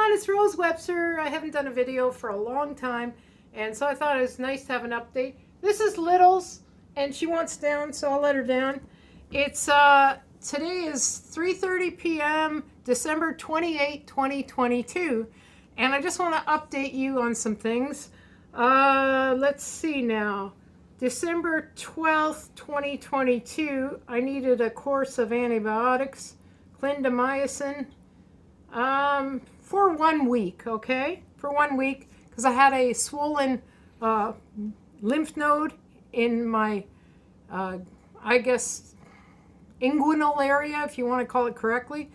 everyone, it's Rose Webster. I haven't done a video for a long time, and so I thought it was nice to have an update. This is Littles, and she wants down, so I'll let her down. It's today is 3:30 p.m. December 28, 2022, and I just want to update you on some things. Let's see now. December 12th, 2022, I needed a course of antibiotics, clindamycin, for 1 week, okay? For 1 week, because I had a swollen lymph node in my, I guess, inguinal area, if you want to call it correctly.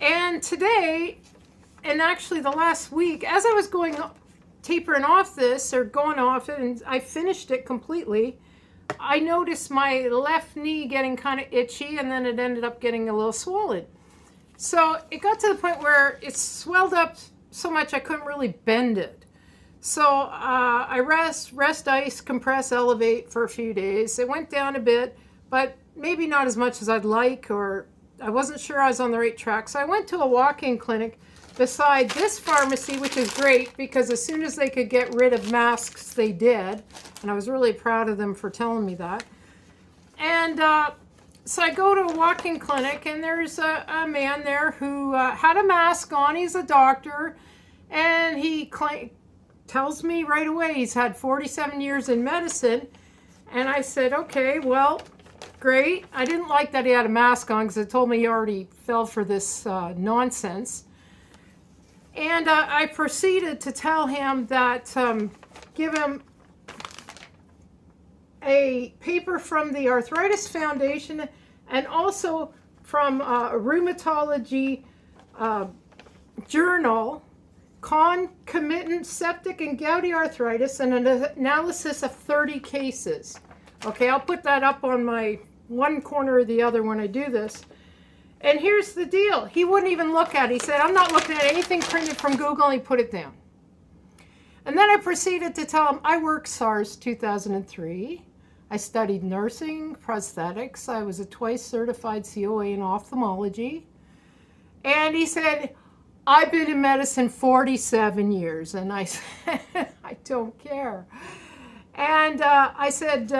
And today, and actually the last week, as I was tapering off this, or going off it, and I finished it completely, I noticed my left knee getting kind of itchy, and then it ended up getting a little swollen. So it got to the point where it swelled up so much I couldn't really bend it. So I rest, ice, compress, elevate for a few days. It went down a bit, but maybe not as much as I'd like, or I wasn't sure I was on the right track. So I went to a walk-in clinic beside this pharmacy, which is great because as soon as they could get rid of masks, they did. And I was really proud of them for telling me that. And so I go to a walk-in clinic, and there's a man there who had a mask on. He's a doctor, and he tells me right away he's had 47 years in medicine. And I said, okay, well, great. I didn't like that he had a mask on because it told me he already fell for this nonsense. And I proceeded to tell him that, give him a paper from the Arthritis Foundation and also from a rheumatology journal, concomitant septic and gouty arthritis, and an analysis of 30 cases. Okay, I'll put that up on my one corner or the other when I do this. And here's the deal. He wouldn't even look at it. He said, I'm not looking at anything printed from Google, and he put it down. And then I proceeded to tell him I worked SARS 2003. I studied nursing, prosthetics. I was a twice certified COA in ophthalmology. And he said, I've been in medicine 47 years. And I said, I don't care. And I said,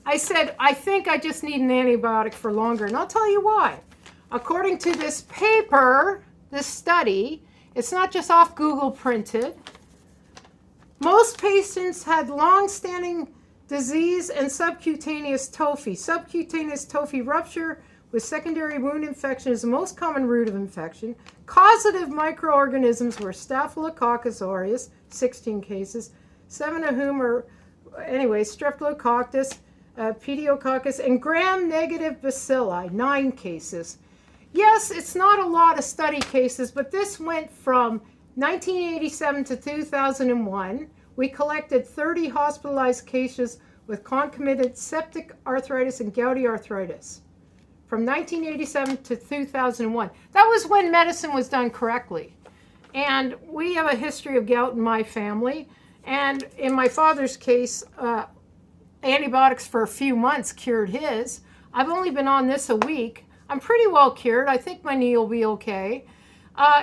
I think I just need an antibiotic for longer. And I'll tell you why. According to this paper, this study, it's not just off Google printed. Most patients had long-standing disease and subcutaneous tophi. Subcutaneous tophi rupture with secondary wound infection is the most common route of infection. Causative microorganisms were Staphylococcus aureus, 16 cases, 7 of whom are, anyway, Streptococcus, Pediococcus, and gram-negative bacilli, 9 cases. Yes, it's not a lot of study cases, but this went from 1987 to 2001. We collected 30 hospitalized cases with concomitant septic arthritis and gouty arthritis from 1987 to 2001. That was when medicine was done correctly. And we have a history of gout in my family. And in my father's case, antibiotics for a few months cured his. I've only been on this a week. I'm pretty well cured. I think my knee will be okay.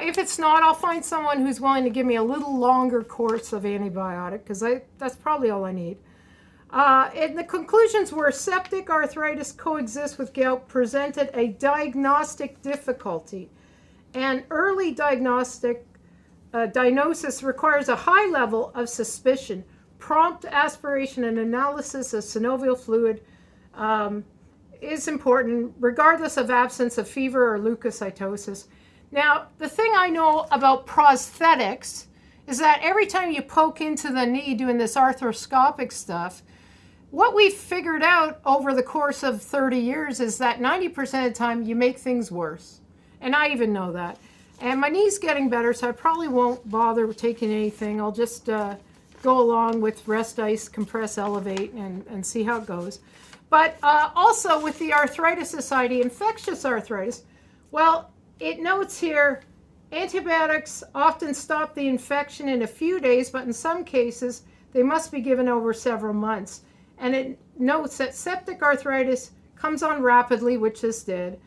If it's not, I'll find someone who's willing to give me a little longer course of antibiotic, because that's probably all I need. And the conclusions were septic arthritis coexists with gout, presented a diagnostic difficulty. And early diagnosis requires a high level of suspicion. Prompt aspiration and analysis of synovial fluid is important, regardless of absence of fever or leukocytosis. Now, the thing I know about prosthetics is that every time you poke into the knee doing this arthroscopic stuff, what we've figured out over the course of 30 years is that 90% of the time you make things worse. And I even know that. And my knee's getting better, so I probably won't bother taking anything. I'll just go along with rest, ice, compress, elevate, and see how it goes. But also with the Arthritis Society, infectious arthritis, well, it notes here, antibiotics often stop the infection in a few days, but in some cases, they must be given over several months. And it notes that septic arthritis comes on rapidly, which this did.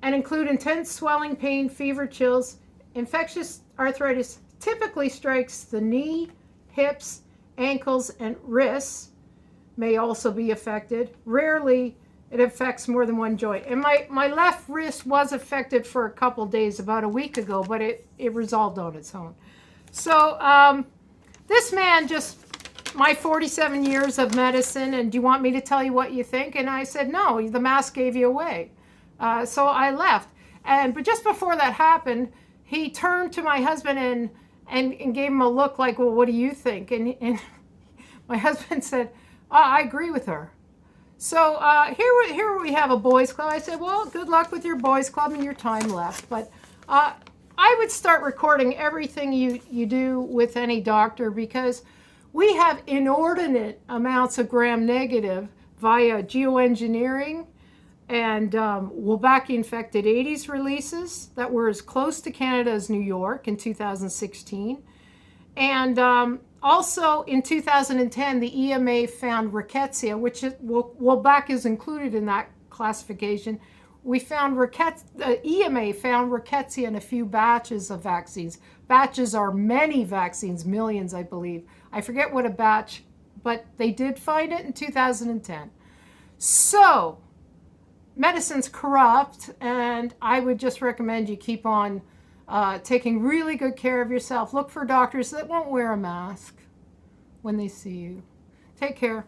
and include intense swelling, pain, fever, chills. Infectious arthritis typically strikes the knee, hips, ankles, and wrists. May also be affected. Rarely it affects more than one joint. And my left wrist was affected for a couple days about a week ago, but it resolved on its own. So this man just, my 47 years of medicine, and do you want me to tell you what you think? And I said, no, the mask gave you away. So I left. But just before that happened, he turned to my husband and gave him a look like, well, what do you think? And my husband said, oh, I agree with her. So here we have a boys club. I said, well, good luck with your boys club and your time left. But I would start recording everything you do with any doctor, because we have inordinate amounts of gram-negative via geoengineering and Wolbachia-infected 80s releases that were as close to Canada as New York in 2016. And also in 2010, the EMA found rickettsia, which Wolbachia is included in that classification. We found the EMA found rickettsia in a few batches of vaccines. Batches are many vaccines, millions, I believe. I forget what a batch, but they did find it in 2010. So, medicine's corrupt, and I would just recommend you keep on taking really good care of yourself. Look for doctors that won't wear a mask when they see you. Take care.